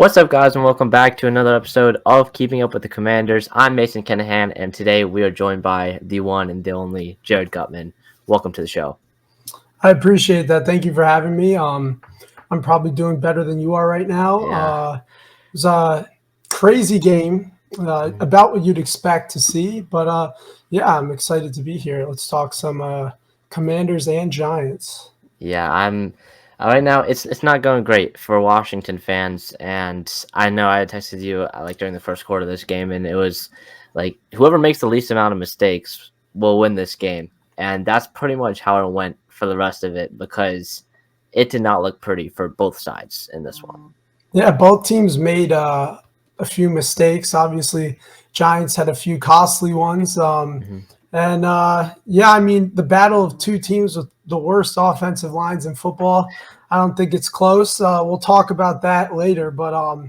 What's up, guys, and welcome back to another episode of Keeping Up with the Commanders. I'm Mason Kenahan, and today we are joined by the one and the only Jared Gutman. Welcome to the show. I appreciate that. Thank you for having me. I'm probably doing better than you are right now. Yeah. It was a crazy game, about what you'd expect to see. But yeah, I'm excited to be here. Let's talk some Commanders and Giants. Yeah, I'm right now. It's not going great for Washington fans, and I know I texted you like during the first quarter of this game, and it was like whoever makes the least amount of mistakes will win this game, and that's pretty much how it went for the rest of it because it did not look pretty for both sides in this one. Yeah, both teams made a few mistakes. Obviously, Giants had a few costly ones. Yeah, I mean, the battle of two teams with the worst offensive lines in football, I don't think it's close. We'll talk about that later. But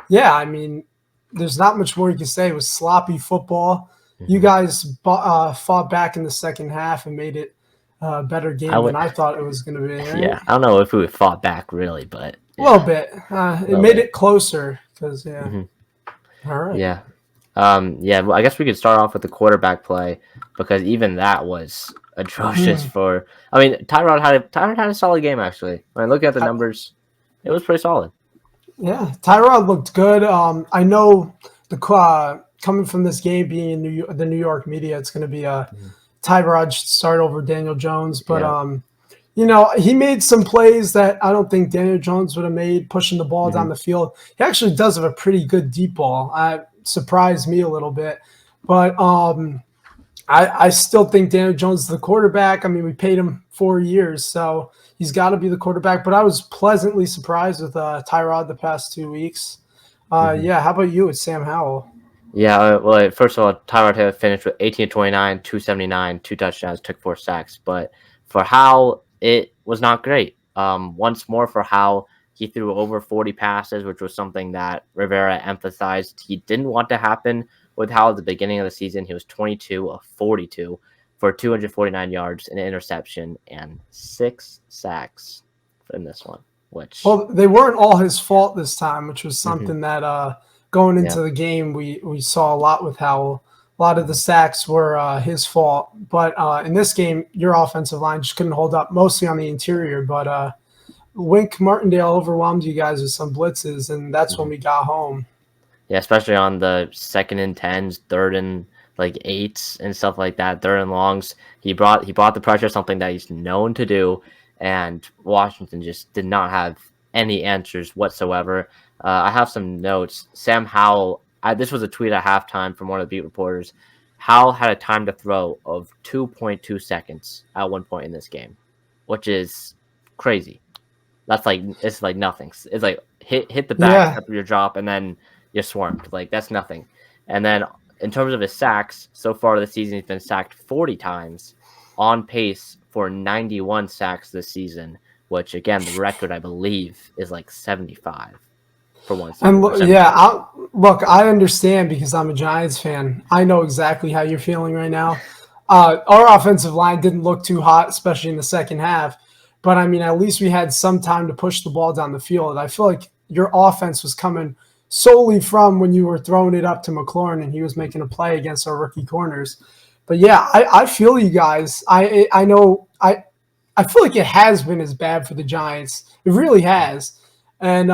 yeah, I mean, there's not much more you can say. It was sloppy football. You guys fought back in the second half and made it a better game than I thought it was going to be. Right? Yeah, I don't know if we fought back really, but a little bit. It made it closer because All right. Yeah. Well, I guess we could start off with the quarterback play because even that was atrocious. Tyrod had a solid game actually. When I look at the numbers, it was pretty solid. Yeah, Tyrod looked good. I know coming from this game being in the New York media, it's going to be Tyrod should start over Daniel Jones, but he made some plays that I don't think Daniel Jones would have made, pushing the ball down the field. He actually does have a pretty good deep ball. Surprised me a little bit, but I still think Daniel Jones is the quarterback. I mean, we paid him 4 years, so he's got to be the quarterback. But I was pleasantly surprised with Tyrod the past 2 weeks. Yeah, how about you with Sam Howell? Yeah, well, first of all, Tyrod Taylor finished with 18-29, 279, 2 touchdowns, took 4 sacks. But for Howell, it was not great. Once more for Howell, he threw over 40 passes, which was something that Rivera emphasized he didn't want to happen with Howell at the beginning of the season. He was 22 of 42 for 249 yards, an interception, and 6 sacks in this one. Well, they weren't all his fault this time, which was something that going into the game we saw a lot with Howell. A lot of the sacks were his fault. But in this game, your offensive line just couldn't hold up, mostly on the interior. But Wink Martindale overwhelmed you guys with some blitzes, and that's when we got home. Yeah, especially on the 2nd and 10s, 3rd and 8s and stuff like that, 3rd and longs. He brought the pressure, something that he's known to do, and Washington just did not have any answers whatsoever. I have some notes. Sam Howell, this was a tweet at halftime from one of the beat reporters. Howell had a time to throw of 2.2 seconds at one point in this game, which is crazy. It's like nothing. It's like hit the back after your drop and then you're swarmed. Like that's nothing. And then in terms of his sacks, so far this season he's been sacked 40 times, on pace for 91 sacks this season, which again the record I believe is like 75 for one season. And I understand because I'm a Giants fan. I know exactly how you're feeling right now. Our offensive line didn't look too hot, especially in the second half. But, I mean, at least we had some time to push the ball down the field. I feel like your offense was coming solely from when you were throwing it up to McLaurin and he was making a play against our rookie corners. But, yeah, I feel you guys. I know I feel like it has been as bad for the Giants. It really has. And,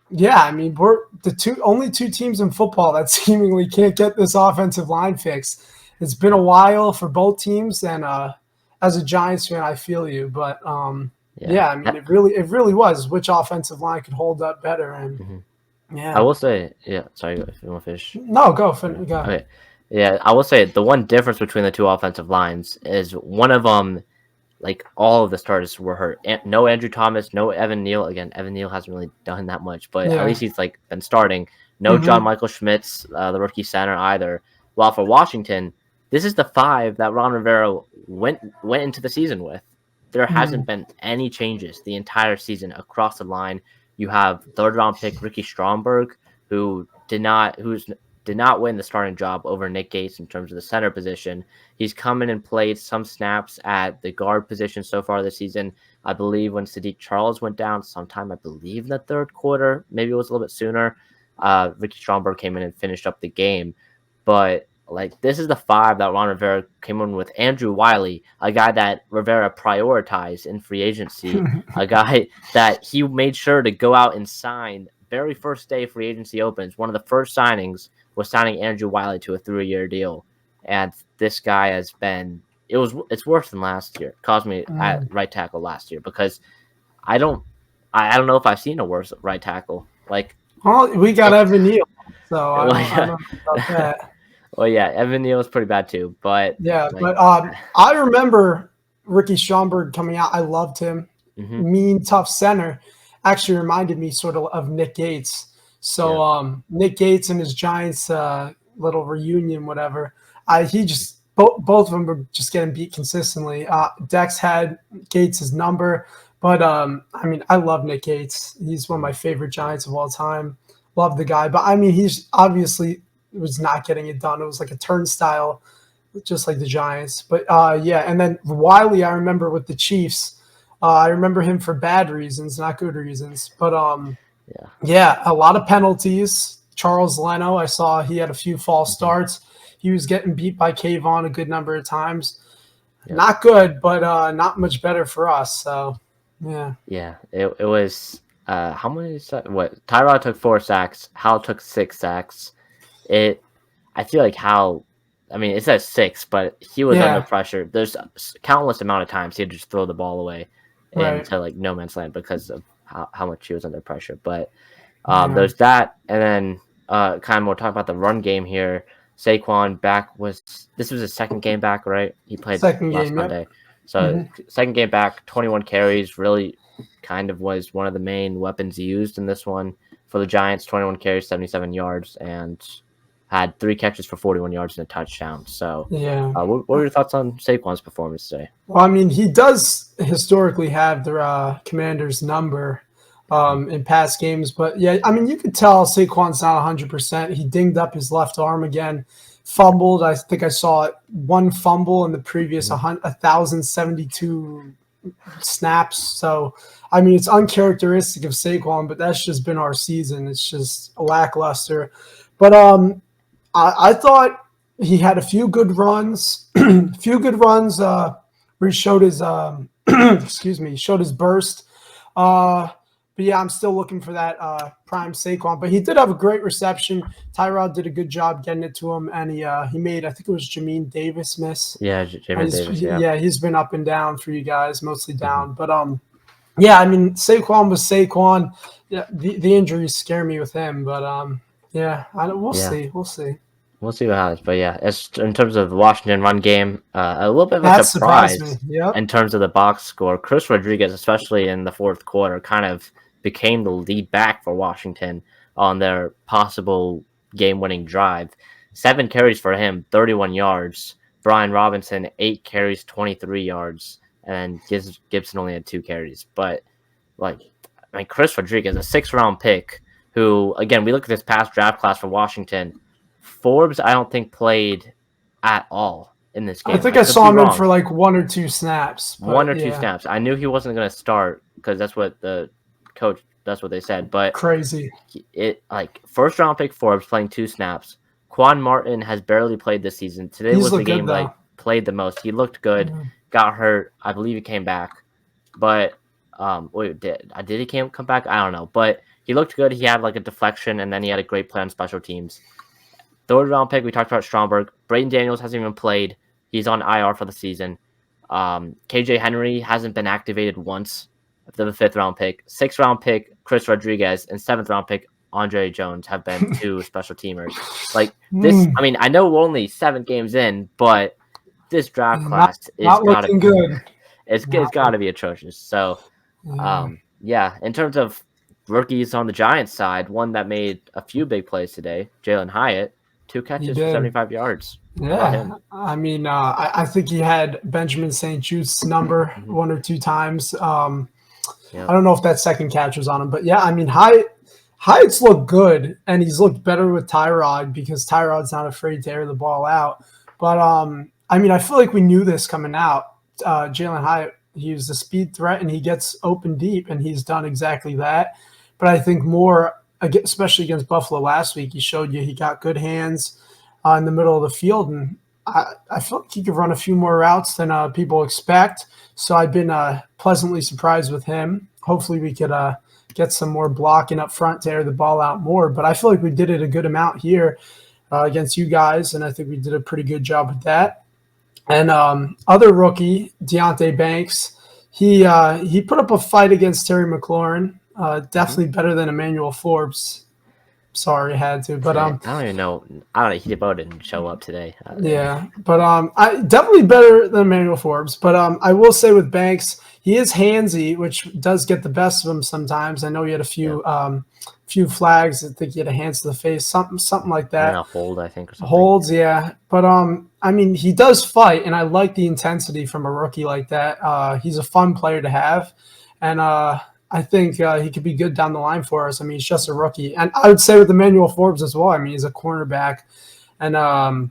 yeah, I mean, we're the only two teams in football that seemingly can't get this offensive line fixed. It's been a while for both teams, and as a Giants fan, I feel you, but I mean, it really was which offensive line could hold up better, and I will say, sorry, if you want to finish. No, go. Okay, yeah, I will say the one difference between the two offensive lines is one of them, like all of the starters were hurt. No Andrew Thomas, no Evan Neal. Again, Evan Neal hasn't really done that much, but at least he's been starting. No John Michael Schmitz, the rookie center either. While for Washington, this is the 5 that Ron Rivera went into the season with. There hasn't been any changes the entire season across the line. You have 3rd round pick Ricky Stromberg, who's did not win the starting job over Nick Gates in terms of the center position. He's come in and played some snaps at the guard position so far this season. I believe when Sadiq Charles went down sometime, I believe in the third quarter, maybe it was a little bit sooner, Ricky Stromberg came in and finished up the game. But like, this is the five that Ron Rivera came in with. Andrew Wiley, a guy that Rivera prioritized in free agency, a guy that he made sure to go out and sign very first day free agency opens. One of the first signings was signing Andrew Wiley to a 3-year deal. And this guy has been, it's worse than last year. It cost me at right tackle last year, because I don't know if I've seen a worse right tackle. Like, well, we got Evan Neal, so I don't know about that. Well, yeah, Evan Neal is pretty bad too, but yeah, like, but I remember Ricky Stromberg coming out. I loved him. Mean, tough center. Actually reminded me sort of Nick Gates. So Nick Gates and his Giants little reunion, whatever. He just both of them were just getting beat consistently. Dex had Gates' number, but I mean, I love Nick Gates. He's one of my favorite Giants of all time. Love the guy, but I mean, he's obviously was not getting it done. It was like a turnstile, just like the Giants. But yeah, and then Wiley, I remember with the Chiefs. I remember him for bad reasons, not good reasons. But yeah, a lot of penalties. Charles Leno, I saw he had a few false starts. He was getting beat by Kayvon a good number of times. Yeah. Not good, but not much better for us. So yeah. Yeah, it was how many? What? Tyrod took 4 sacks. Howell took 6 sacks. I feel like Howell. I mean, it says 6, but he was under pressure. There's countless amount of times he had to just throw the ball away into like no man's land because of how much he was under pressure. But there's that, and then kind of more talking about the run game here. Saquon this was his second game back, right? He played last Monday. Yep. So second game back, 21 carries, really kind of was one of the main weapons used in this one for the Giants. 21 carries, 77 yards, and had 3 catches for 41 yards and a touchdown. So what were your thoughts on Saquon's performance today? Well, I mean, he does historically have the Commander's number in past games. But, yeah, I mean, you could tell Saquon's not 100%. He dinged up his left arm again, fumbled. I think I saw one fumble in the previous 1,072 snaps. So, I mean, it's uncharacteristic of Saquon, but that's just been our season. It's just lackluster. But I thought he had a few good runs, where he showed his showed his burst. But yeah, I'm still looking for that prime Saquon. But he did have a great reception. Tyrod did a good job getting it to him, and he made, I think it was Jamin Davis miss. Yeah, Jamin Davis. Yeah, he's been up and down for you guys, mostly down. But yeah, I mean, Saquon was Saquon. Yeah, the injuries scare me with him, but yeah, we'll see. We'll see what happens. But yeah, as in terms of the Washington run game, a little bit of a surprise in terms of the box score. Chris Rodriguez, especially in the fourth quarter, kind of became the lead back for Washington on their possible game-winning drive. 7 carries for him, 31 yards. Brian Robinson, 8 carries, 23 yards. And Gibson only had 2 carries. But, like, I mean, Chris Rodriguez, a 6th-round pick, who, again, we look at this past draft class for Washington. Forbes, I don't think, played at all in this game. I think I saw him in for like 1 or 2 snaps. 1 or 2 snaps. I knew he wasn't going to start because that's what the coach, that's what they said. But crazy. First round pick Forbes playing 2 snaps. Quan Martin has barely played this season. Today was the game played the most. He looked good. Got hurt. I believe he came back. But did he come back? I don't know. But he looked good. He had like a deflection, and then he had a great play on special teams. 3rd round pick, we talked about Stromberg. Brayden Daniels hasn't even played. He's on IR for the season. KJ Henry hasn't been activated once. The 5th round pick. 6th round pick, Chris Rodriguez, and 7th round pick, Andre Jones, have been 2 special teamers. Like this, I mean, I know we're only 7 games in, but this draft class is not looking good. It's got to be atrocious. So, yeah, in terms of rookies on the Giants side, one that made a few big plays today, Jalen Hyatt. 2 catches for 75 yards. Yeah, I mean, I think he had Benjamin St. Juste's number 1 or 2 times. I don't know if that second catch was on him, but yeah, I mean, Hyatt Hyatt's looked good, and he's looked better with Tyrod because Tyrod's not afraid to air the ball out. But I mean, I feel like we knew this coming out. Jalen Hyatt, he's a speed threat, and he gets open deep, and he's done exactly that. But I think more, especially against Buffalo last week, he showed you he got good hands in the middle of the field, and I feel like he could run a few more routes than people expect. So I've been pleasantly surprised with him. Hopefully, we could get some more blocking up front to air the ball out more. But I feel like we did it a good amount here against you guys, and I think we did a pretty good job with that. And other rookie, Deontay Banks, he put up a fight against Terry McLaurin. Definitely better than Emmanuel Forbes. Sorry, I had to. But I don't even know. I don't know. He about didn't show up today. Yeah, but I definitely better than Emmanuel Forbes. But I will say with Banks, he is handsy, which does get the best of him sometimes. I know he had a few flags. I think he had a hands to the face, something like that. And a hold, I think, or something. Holds, yeah. But I mean, he does fight, and I like the intensity from a rookie like that. He's a fun player to have, and I think he could be good down the line for us. I mean, he's just a rookie, and I would say with Emmanuel Forbes as well. I mean, he's a cornerback, and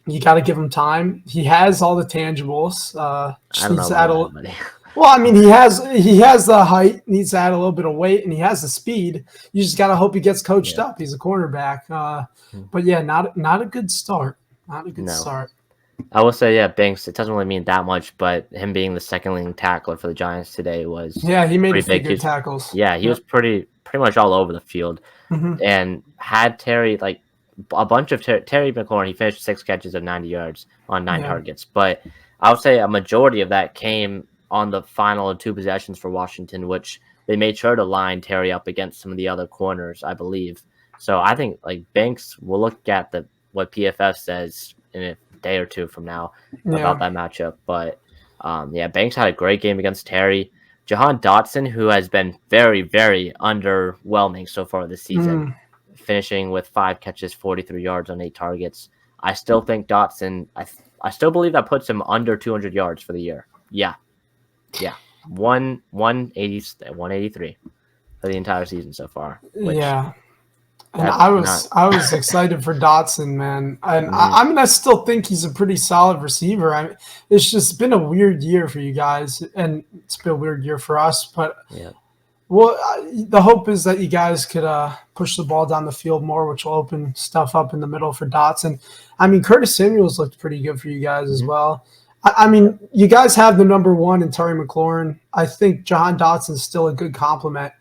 you got to give him time. He has all the tangibles. I don't know about that, well, I mean, he has the height, needs to add a little bit of weight, and he has the speed. You just got to hope he gets coached up. He's a cornerback. But yeah, not a good start. Not a good start. I will say, yeah, Banks, it doesn't really mean that much, but him being the second leading tackler for the Giants today was he made a few good tackles. Yeah, he was pretty much all over the field. And had Terry, like a bunch of Terry McLaurin, he finished 6 catches of 90 yards on 9 targets. But I would say a majority of that came on the final 2 possessions for Washington, which they made sure to line Terry up against some of the other corners, I believe. So I think like Banks will look at what PFF says in a day or two from now about that matchup. But Banks had a great game against Terry. Jahan Dotson, who has been very, very underwhelming so far this season, finishing with 5 catches, 43 yards on 8 targets. I still think Dotson, I still believe that puts him under 200 yards for the year. Yeah. 183 for the entire season so far. And I was excited for Dotson, man. And I mean, I still think he's a pretty solid receiver. It's just been a weird year for you guys, and it's been a weird year for us. But the hope is that you guys could push the ball down the field more, which will open stuff up in the middle for Dotson. I mean, Curtis Samuels looked pretty good for you guys as well. I mean, you guys have the number 1 in Terry McLaurin. I think Jahan Dotson's still a good compliment.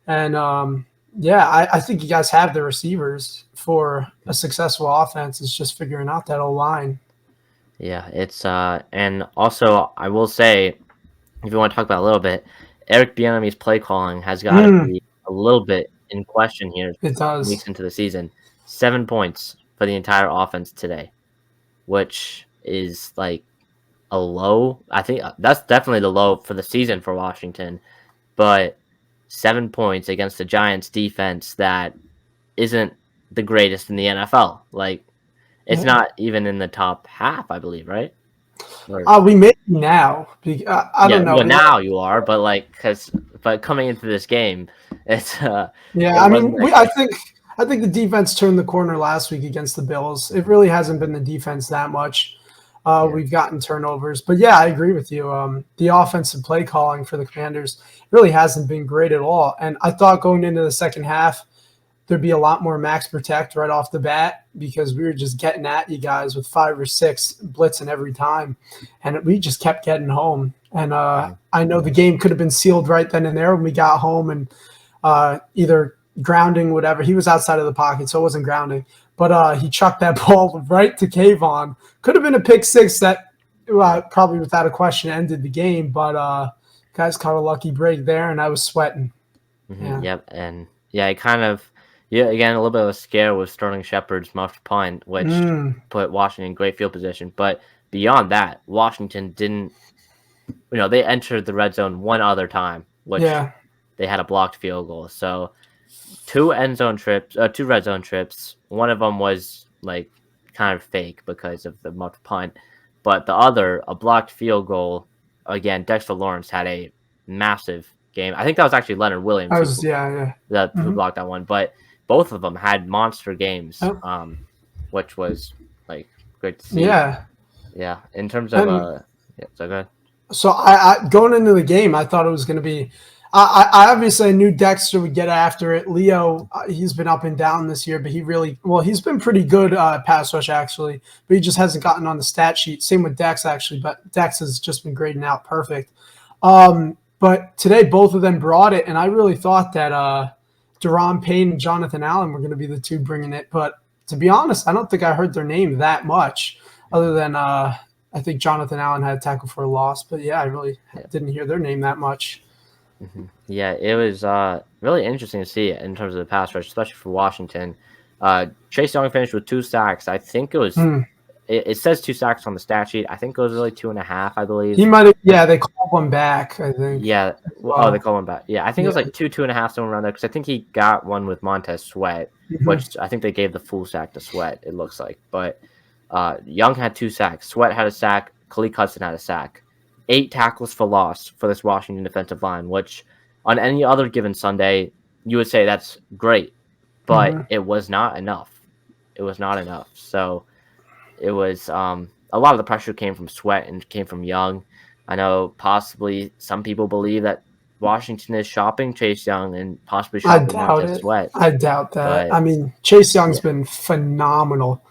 And, I think you guys have the receivers for a successful offense. It's just figuring out that O-line. Yeah, it's and also I will say, if you want to talk about a little bit, Eric Bieniemy's play calling has got to be a little bit in question here. It does. Weeks into the season, 7 points for the entire offense today, which is like a low. I think that's definitely the low for the season for Washington, but 7 points against the Giants defense that isn't the greatest in the NFL. Like, it's not even in the top half, I believe, right? We may be now. I don't know. Well, now you are, but but coming into this game, it's I think the defense turned the corner last week against the Bills. It really hasn't been the defense that much. We've gotten turnovers. But, I agree with you. The offensive play calling for the Commanders really hasn't been great at all. And I thought going into the second half, there'd be a lot more max protect right off the bat because we were just getting at you guys with 5 or 6 blitzing every time. And we just kept getting home. And I know the game could have been sealed right then and there when we got home and either grounding, whatever. He was outside of the pocket, so it wasn't grounding. But he chucked that ball right to Kayvon. Could have been a pick 6 that probably without a question ended the game. But guys caught a lucky break there, and I was sweating. Yep, and it kind of again a little bit of a scare with Sterling Shepard's muffed punt, which put Washington in great field position. But beyond that, Washington didn't. They entered the red zone one other time, which they had a blocked field goal. So 2 red zone trips. One of them was like kind of fake because of the muffed punt, but the other, a blocked field goal. Again, Dexter Lawrence had a massive game. I think that was actually Leonard Williams who blocked that one. But both of them had monster games, which was like great to see. Yeah. In terms of so go ahead. So I going into the game, I thought it was going to be. I obviously knew Dexter would get after it. Leo, he's been up and down this year, but he's been pretty good pass rush actually, but he just hasn't gotten on the stat sheet. Same with Dex actually, but Dex has just been grading out perfect. But today both of them brought it, and I really thought that Deron Payne and Jonathan Allen were going to be the two bringing it. But to be honest, I don't think I heard their name that much, other than I think Jonathan Allen had a tackle for a loss. But yeah, I really didn't hear their name that much. Mm-hmm. Yeah, it was really interesting to see in terms of the pass rush, especially for Washington. Chase Young finished with 2 sacks. I think it was. It says 2 sacks on the stat sheet. I think it was really 2.5. I believe he might have. Yeah, they called one back. I think. Yeah. Oh, they called one back. Yeah, I think it was like 2.5, somewhere around there. Because I think he got one with Montez Sweat, which I think they gave the full sack to Sweat. It looks like, but Young had 2 sacks. Sweat had a sack. Khalil Hudson had a sack. 8 tackles for loss for this Washington defensive line, which on any other given Sunday, you would say that's great, but it was not enough. It was not enough. So it was a lot of the pressure came from Sweat and came from Young. I know possibly some people believe that Washington is shopping Chase Young and possibly shopping Montez Sweat. I doubt that. But, I mean, Chase Young's been phenomenal.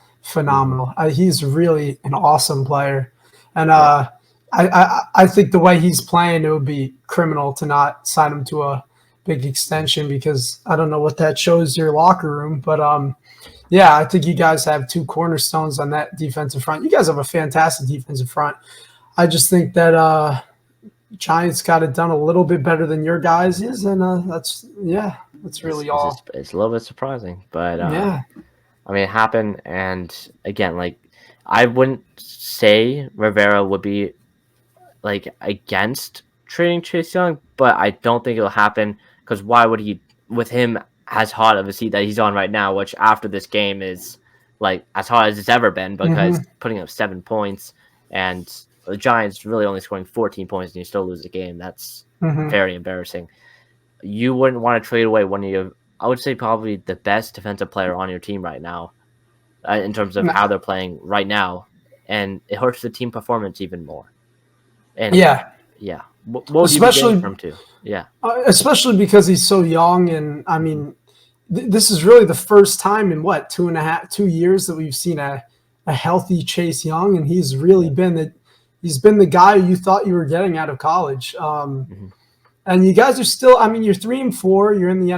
He's really an awesome player. And I think the way he's playing, it would be criminal to not sign him to a big extension, because I don't know what that shows your locker room. But, yeah, I think you guys have 2 cornerstones on that defensive front. You guys have a fantastic defensive front. I just think that Giants got it done a little bit better than your guys is, and that's really all. It's a little bit surprising, but I mean, it happened, and again, like, I wouldn't say Rivera would be like against trading Chase Young, but I don't think it'll happen, because why would he, with him as hot of a seat that he's on right now, which after this game is like as hot as it's ever been, because putting up 7 points and the Giants really only scoring 14 points and you still lose the game. That's very embarrassing. You wouldn't want to trade away one of your, I would say probably the best defensive player on your team right now, in terms of how they're playing right now, and it hurts the team performance even more. And what especially from too. Yeah, especially because he's so young, and I mean, this is really the first time in 2 years that we've seen a healthy Chase Young, and he's really been the guy you thought you were getting out of college. And you guys are still, I mean, you're 3-4, you're in the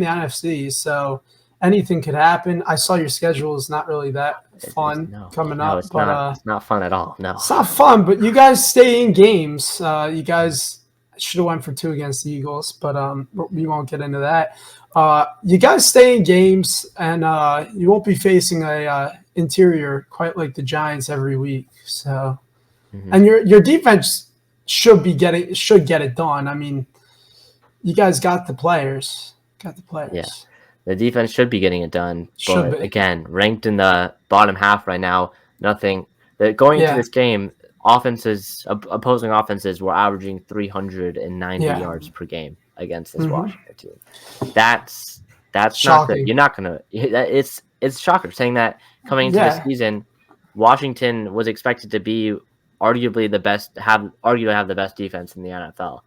NFC, so anything could happen. I saw your schedule is not really that fun coming up. It's not fun at all. No, it's not fun, but you guys stay in games. You guys should have went for 2 against the Eagles, but we won't get into that. You guys stay in games, and you won't be facing a interior quite like the Giants every week. So, and your defense should get it done. I mean, you guys got the players. Yeah, the defense should be getting it done. But again, ranked in the bottom half right now. Nothing. Going into this game, opposing offenses were averaging 390 yards per game against this Washington team. That's not good. You're not gonna. It's shocking saying that coming into this season, Washington was expected to be arguably the best, have the best defense in the NFL,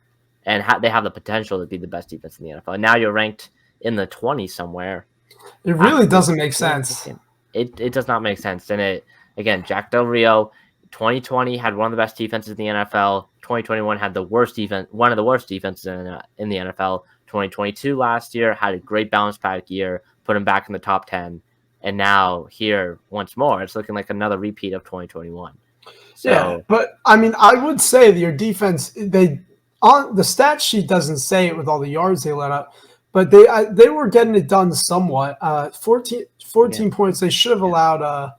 and they have the potential to be the best defense in the NFL. And now you're ranked in the 20s somewhere. It really doesn't make sense. It does not make sense. And again, Jack Del Rio, 2020 had one of the best defenses in the NFL. 2021 had one of the worst defenses in the NFL. 2022 last year had a great bounce back year, put him back in the top 10. And now here once more, it's looking like another repeat of 2021. So, yeah, but I mean, I would say that your defense, on the stat sheet doesn't say it with all the yards they let up, but they were getting it done somewhat. 14 points. They should have allowed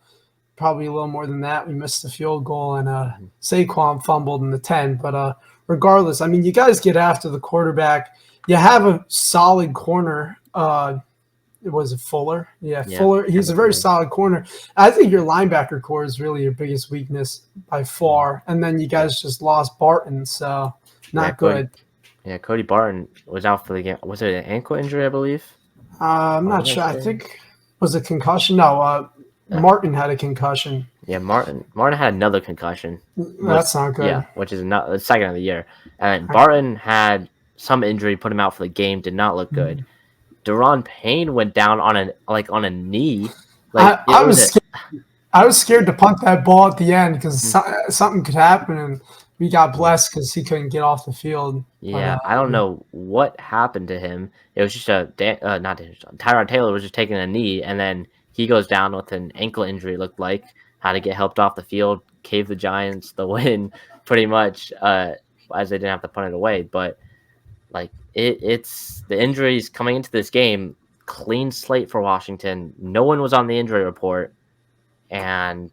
probably a little more than that. We missed the field goal, and Saquon fumbled in the 10. But regardless, I mean, you guys get after the quarterback. You have a solid corner. Was it Fuller? Yeah, Fuller. He's a very solid corner. I think your linebacker core is really your biggest weakness by far. And then you guys just lost Barton, so not good. Yeah, Cody Barton was out for the game. Was it an ankle injury, I believe? I'm not sure. I think was it concussion? No, Martin had a concussion. Yeah, Martin had another concussion. That's not good. Which is not the second of the year. And Barton had some injury, put him out for the game. Did not look good. Deron Payne went down on a knee. Like I was scared to punt that ball at the end because something could happen, and we got blessed because he couldn't get off the field. Yeah, I don't know what happened to him. It was just Tyrod Taylor was just taking a knee, and then he goes down with an ankle injury. Looked like had to get helped off the field. Gave the Giants the win, pretty much, as they didn't have to punt it away. But like it's the injuries coming into this game. Clean slate for Washington. No one was on the injury report, and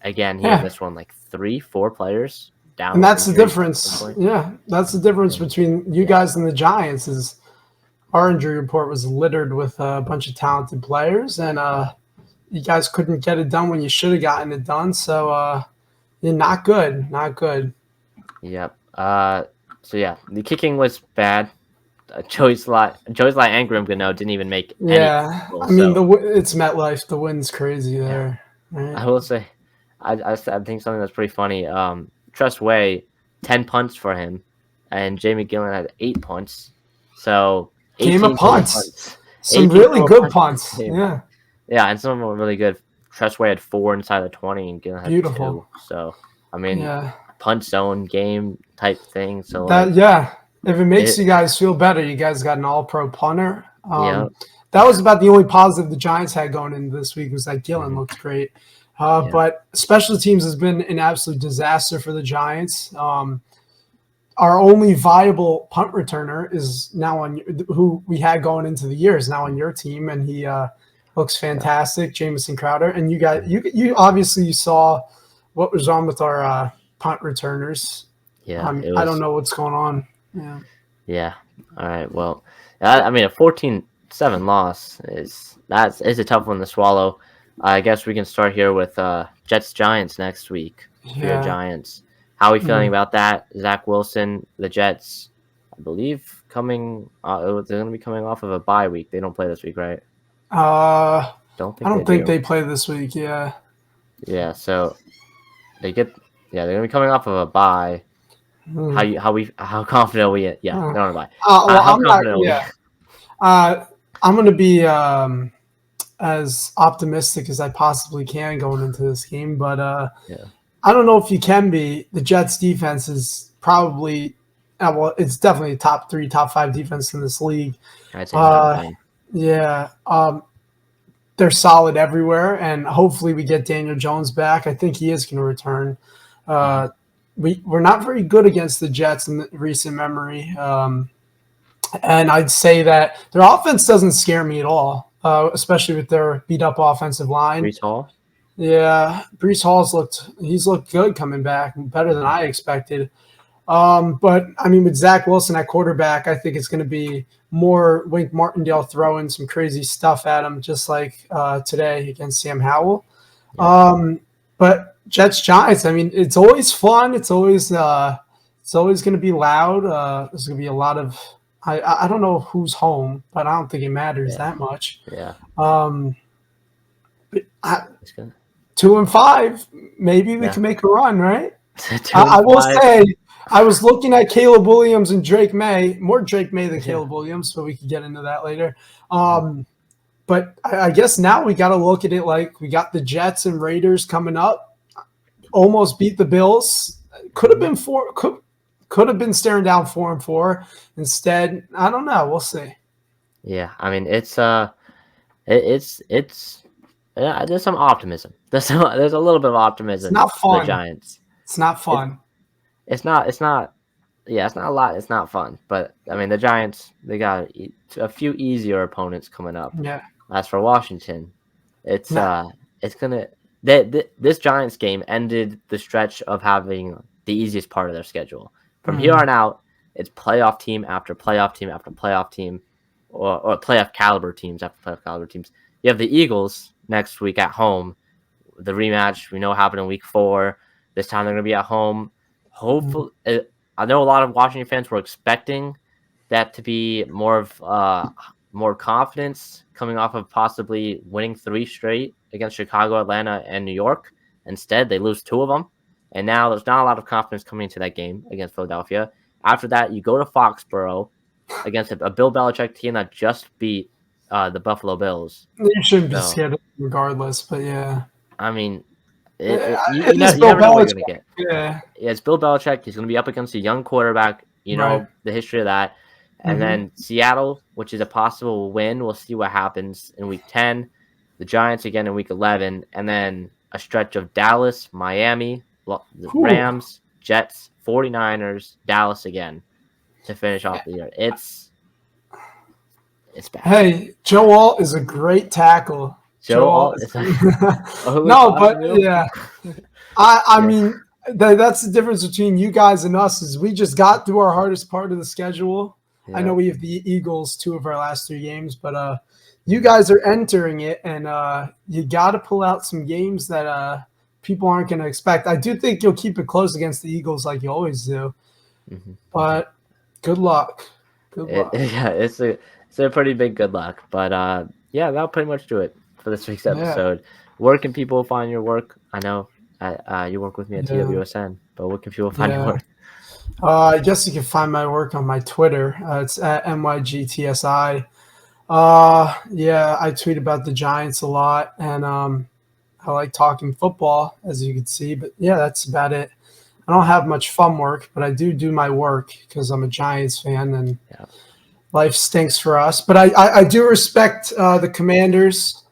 again, he had this one like 3-4 players. And that's the difference. Yeah, that's the difference between you guys and the Giants. Is our injury report was littered with a bunch of talented players, and you guys couldn't get it done when you should have gotten it done. So you're not good, not good. Yep. So yeah, the kicking was bad. Joey Slye and Grim Gano didn't even make any. Yeah, I mean it's MetLife. The wind's crazy there. Yeah. Right? I will say, I think something that's pretty funny. Trust Way, 10 punts for him, and Jamie Gillen had 8 punts. So game of punts. Some really good punts. Yeah. Yeah, and some of them were really good. Trust Way had 4 inside the 20, and Gillen had 2. So I mean, punt zone game type thing. So if it makes you guys feel better, you guys got an all-pro punter. That was about the only positive the Giants had going into this week was that Gillen looked great. But special teams has been an absolute disaster for the Giants. Our only viable punt returner is now who we had going into the year is now on your team, and he looks fantastic, Jamison Crowder. And you obviously saw what was wrong with our punt returners. Yeah, I don't know what's going on. Yeah. All right. Well, I mean, a 14-7 loss is a tough one to swallow. I guess we can start here with Jets Giants next week. Your Giants. How are we feeling about that? Zach Wilson, the Jets, I believe they're going to be coming off of a bye week. They don't play this week, right? I don't think they play this week. Yeah. Yeah. So they're going to be coming off of a bye. How confident are we? They're on a bye. I'm going to be as optimistic as I possibly can going into this game, but I don't know if you can be. The Jets defense is probably it's definitely top 3, top 5 defense in this league. I'd say they're solid everywhere, and hopefully we get Daniel Jones back. I think he is going to return. We're not very good against the Jets in recent memory, and I'd say that their offense doesn't scare me at all. Especially with their beat-up offensive line. Breece Hall? Yeah, Breece Hall's looked good coming back, better than I expected. But, I mean, with Zach Wilson at quarterback, I think it's going to be more Wink Martindale throwing some crazy stuff at him, just like today against Sam Howell. Yeah. But Jets-Giants, I mean, it's always fun. It's always going to be loud. There's going to be a lot of – I don't know who's home, but I don't think it matters that much. Yeah. 2-5, maybe we can make a run, right? I will say, I was looking at Caleb Williams and Drake May, more Drake May than Caleb Williams, so we can get into that later. But I guess now we got to look at it like we got the Jets and Raiders coming up, almost beat the Bills. Could have been could have been staring down 4-4. Instead, I don't know. We'll see. Yeah, I mean there's some optimism. There's a little bit of optimism. It's not fun. For the Giants. It's not fun. It's not. Yeah, it's not a lot. It's not fun. But I mean, the Giants, they got a few easier opponents coming up. Yeah. As for Washington, it's gonna. This Giants game ended the stretch of having the easiest part of their schedule. From here on out, it's playoff team after playoff team after playoff team, or playoff caliber teams after playoff caliber teams. You have the Eagles next week at home. The rematch we know happened in week 4. This time they're going to be at home. Hopefully, I know a lot of Washington fans were expecting that to be more confidence coming off of possibly winning 3 straight against Chicago, Atlanta, and New York. Instead, they lose 2 of them, and now there's not a lot of confidence coming into that game against Philadelphia. After that, you go to Foxborough against a Bill Belichick team that just beat the Buffalo Bills. You shouldn't be So, scared regardless, but yeah. I mean, It is you Bill never know what you're Belichick. going to get. Yeah. Yeah, it's Bill Belichick. He's going to be up against a young quarterback. You know Right. the history of that. And then Seattle, which is a possible win. We'll see what happens in Week 10. The Giants again in Week 11. And then a stretch of Dallas, Miami, the Rams, Jets, 49ers, Dallas again to finish off the year. It's bad. Hey, Joe Alt is a great tackle. Joe Alt is no, but yeah. I mean, that's the difference between you guys and us is we just got through our hardest part of the schedule. Yeah. I know we have the Eagles 2 of our last 3 games, but you guys are entering it, and you got to pull out some games that people aren't going to expect. I do think you'll keep it close against the Eagles like you always do, but good luck. Good luck. It's a pretty big good luck, but yeah, that'll pretty much do it for this week's episode. Where can people find your work? I know you work with me at TWSN, but where can people find your work? I guess you can find my work on my Twitter. It's at MYGTSI. Yeah, I tweet about the Giants a lot, and I like talking football, as you can see. But yeah, that's about it. I don't have much fun work, but I do my work because I'm a Giants fan, and life stinks for us. But I do respect the Commanders.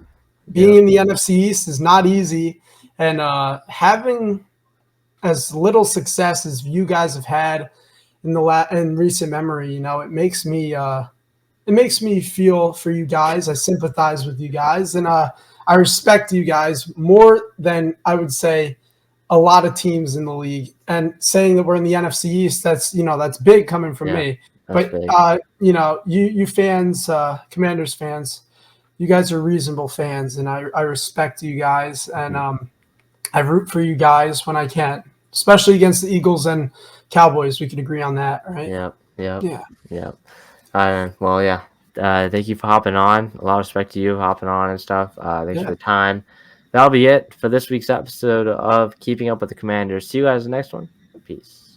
Being in the NFC East is not easy, and having as little success as you guys have had in recent memory, you know, it makes me feel for you guys. I sympathize with you guys, and I respect you guys more than I would say a lot of teams in the league. And saying that we're in the NFC East, that's big coming from me. But you know, you fans, Commanders fans, you guys are reasonable fans, and I respect you guys, and I root for you guys when I can, especially against the Eagles and Cowboys. We can agree on that, right? Yeah. Well, yeah. Thank you for hopping on. A lot of respect to you hopping on and stuff. Thanks for the time. That'll be it for this week's episode of Keeping Up with the Commanders. See you guys in the next one. Peace.